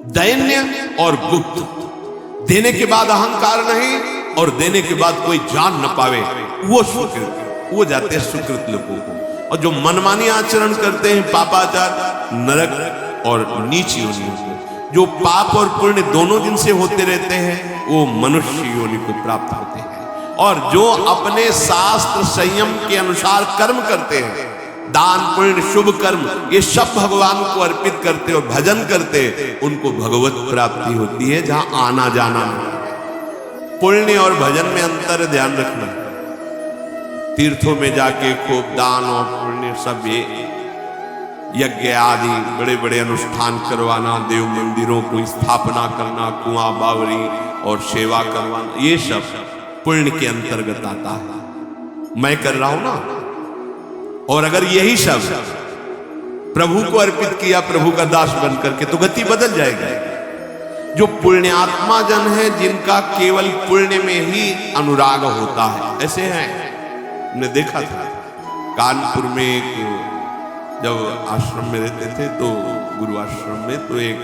दैन्य और गुप्त, देने के बाद अहंकार नहीं और देने के बाद कोई जान न पावे, वो सुकृत, वो जाते हैं सुकृत लोगों को। और जो मनमानी आचरण करते हैं पापाचार, नरक और नीच योनियों को। जो पाप और पुण्य दोनों दिन से होते रहते हैं वो मनुष्य योनि को प्राप्त होते हैं। और जो अपने शास्त्र संयम के अनुसार कर्म करते हैं, दान पुण्य शुभ कर्म, ये सब भगवान को अर्पित करते और भजन करते, उनको भगवत प्राप्ति होती है, जहां आना जाना नहीं। पुण्य और भजन में अंतर ध्यान रखना। तीर्थों में जाके खूब दान और पुण्य सब, ये यज्ञ आदि बड़े बड़े अनुष्ठान करवाना, देव मंदिरों को स्थापना करना, कुआं बावरी और सेवा करवाना, ये सब पुण्य के अंतर्गत आता है। मैं कर रहा हूं ना। और अगर यही सब प्रभु को अर्पित किया, प्रभु का दास बन करके, तो गति बदल जाएगी। जो पुण्यात्मा जन है, जिनका केवल पुण्य में ही अनुराग होता है, ऐसे हैं। हमने देखा था कानपुर में एक, जब आश्रम में रहते थे तो गुरु आश्रम में, तो एक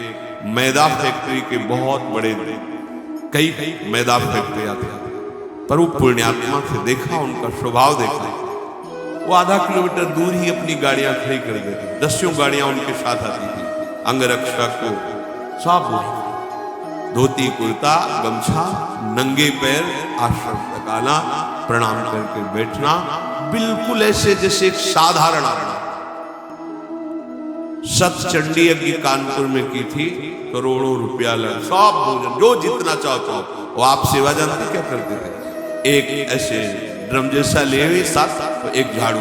मैदा फैक्ट्री के बहुत बड़े, कई मैदा फैक्ट्रियां थी, पर वो पुण्यात्मा से देखा, उनका स्वभाव देखा। वो आधा किलोमीटर दूर ही अपनी गाड़ियां खड़ी कर देते, 10 गाड़ियां उनके साथ आती थी, अंगरक्षक को सब धोती कुर्ता गमछा, नंगे पैर आश्रम तक आना, प्रणाम करके बैठना, बिल्कुल ऐसे जैसे एक साधारण आदमी। सतचंडी यज्ञ कानपुर में की थी, करोड़ों रुपया लगा, सब भोजन जो जितना चाहो। वो आप सेवा जानते क्या करते थे? एक ऐसे ड्रम जैसा ले हुए साथ, तो एक झाड़ू,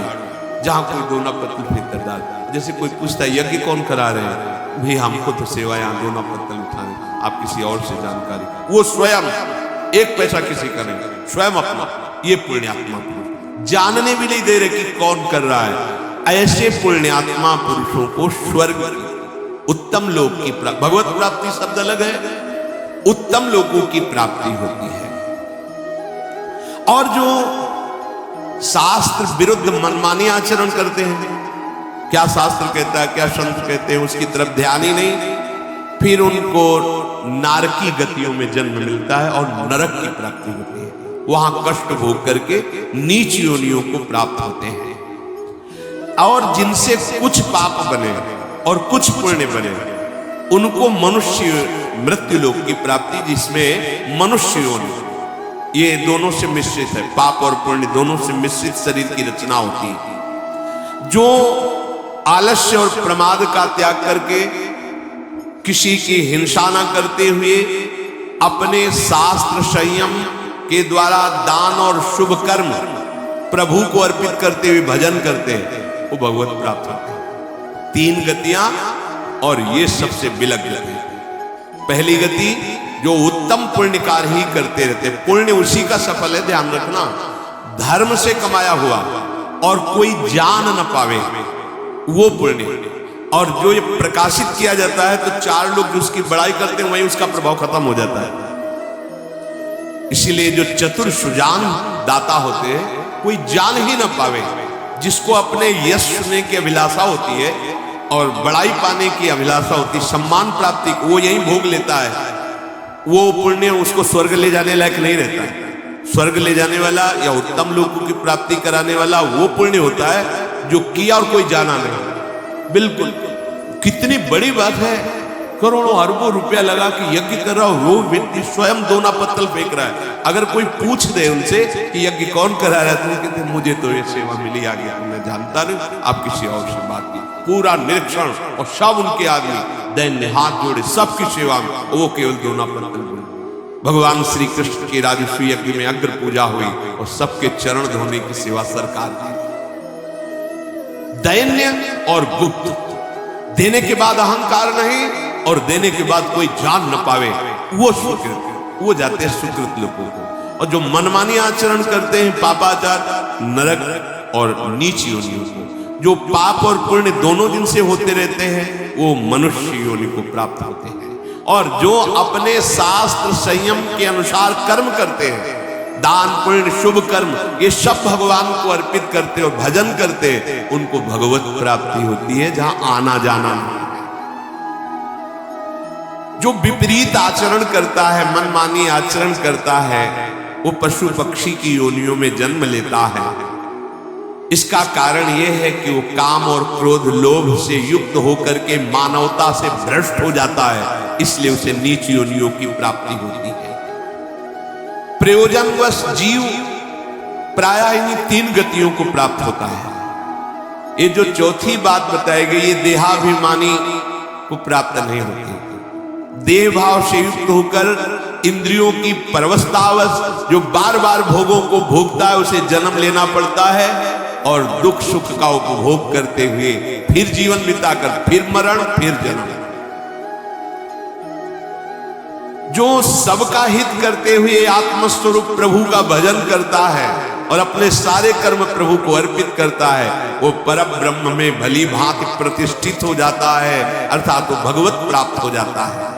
जहां कोई दोना पत्तल फेंक कर डाल। जैसे कोई पूछता है यज्ञ कौन करा रहे हैं, भाई हमको तो सेवा, यहाँ दोना पत्तल उठाने, आप किसी और से जानकारी। वो स्वयं एक पैसा किसी का नहीं, स्वयं अपना। ये पुण्यात्मा पुरुष जानने भी नहीं दे रहे कि कौन कर रहा है। ऐसे पुण्यात्मा पुरुषों को स्वर्ग, उत्तम लोक की प्राप्ति, भगवत प्राप्ति शब्द अलग है, उत्तम लोकों की प्राप्ति होती है। और जो शास्त्र विरुद्ध मनमानी आचरण करते हैं, क्या शास्त्र कहता है, क्या संत कहते हैं, उसकी तरफ ध्यान ही नहीं, फिर उनको नारकी गतियों में जन्म मिलता है और नरक की प्राप्ति होती है। वहां कष्ट भोग करके नीच योनियों को प्राप्त होते हैं। और जिनसे कुछ पाप बने और कुछ पुण्य बने, उनको मनुष्य मृत्यु लोक की प्राप्ति, जिसमें मनुष्य योनि, ये दोनों से मिश्रित है, पाप और पुण्य दोनों से मिश्रित शरीर की रचना होती है। जो आलस्य और प्रमाद का त्याग करके, किसी की हिंसा न करते हुए, अपने शास्त्र संयम के द्वारा दान और शुभ कर्म प्रभु को अर्पित करते हुए भजन करते हैं, वो भगवत प्राप्त होते हैं। 3 गतियां, और ये सबसे विलग गति। पहली गति, जो उत्तम पुण्य कार्य ही करते रहते, पुण्य उसी का सफल है, ध्यान रखना। धर्म से कमाया हुआ और कोई जान न पावे, वो पुण्य। और जो ये प्रकाशित किया जाता है, तो 4 लोग जो उसकी बड़ाई करते हैं, वहीं उसका प्रभाव खत्म हो जाता है। इसीलिए जो चतुर सुजान दाता होते हैं, कोई जान ही न पावे, जिसको अपने यश सुनने की अभिलाषा होती है और बड़ाई पाने की अभिलाषा होती है, सम्मान प्राप्ति, वो यही भोग लेता है। वो पुण्य उसको स्वर्ग ले जाने लायक नहीं रहता है। स्वर्ग ले जाने वाला या उत्तम लोगों की प्राप्ति कराने वाला वो पुण्य होता है जो किया और कोई जाना नहीं। बिल्कुल, कितनी बड़ी बात है, करोड़ों अरबों रुपया लगा कि यज्ञ कर रहा हो, वो व्यक्ति स्वयं दोना पत्तल फेंक रहा है। अगर कोई पूछ दे उनसे कि यज्ञ कौन करा रहा है, तो वो कहते हैं मुझे तो ये सेवा मिली, आ गया, मैं जानता नहीं, आप किसी और से बात की। पूरा निरीक्षण, और सब उनके आदमी दैन्य हाथ जोड़े सबकी सेवा में, वो केवल दोना पत्तल बोले। भगवान श्री कृष्ण के राजस्व यज्ञ में अग्र पूजा हुई और सबके चरण धोने की सेवा सरकार की। दैन्य और गुप्त, देने के बाद अहंकार नहीं और देने के बाद कोई जान न पावे, वो सुकृत, वो जाते हैं सुकृत लोगों को। और जो मनमानी आचरण करते हैं, पापाचार, नरक और नीच योनियों को। जो पाप और पुण्य दोनों दिन से होते रहते हैं, वो मनुष्य योनि को प्राप्त होते हैं। और जो अपने शास्त्र संयम के अनुसार कर्म करते हैं, दान पुण्य शुभ कर्म, ये सब भगवान को अर्पित करते और भजन करते, उनको भगवत प्राप्ति होती है, जहां आना जाना नहीं। जो विपरीत आचरण करता है, मनमानी आचरण करता है, वो पशु पक्षी की योनियों में जन्म लेता है। इसका कारण यह है कि वो काम और क्रोध लोभ से युक्त होकर के मानवता से भ्रष्ट हो जाता है, इसलिए उसे नीच योनियों की प्राप्ति होती है। प्रयोजनवश जीव प्रायः इन्हीं 3 गतियों को प्राप्त होता है। ये जो चौथी बात बताई गई, ये देहाभिमानी को प्राप्त नहीं होती। देह भाव से युक्त होकर इंद्रियों की परवस्तावश जो बार बार भोगों को भोगता है, उसे जन्म लेना पड़ता है और दुख सुख का उपभोग करते हुए फिर जीवन बिताकर फिर मरण फिर जन्म। जो सबका हित करते हुए आत्मस्वरूप प्रभु का भजन करता है और अपने सारे कर्म प्रभु को अर्पित करता है, वो परम ब्रह्म में भली भांति प्रतिष्ठित हो जाता है, अर्थात वो भगवत प्राप्त हो जाता है।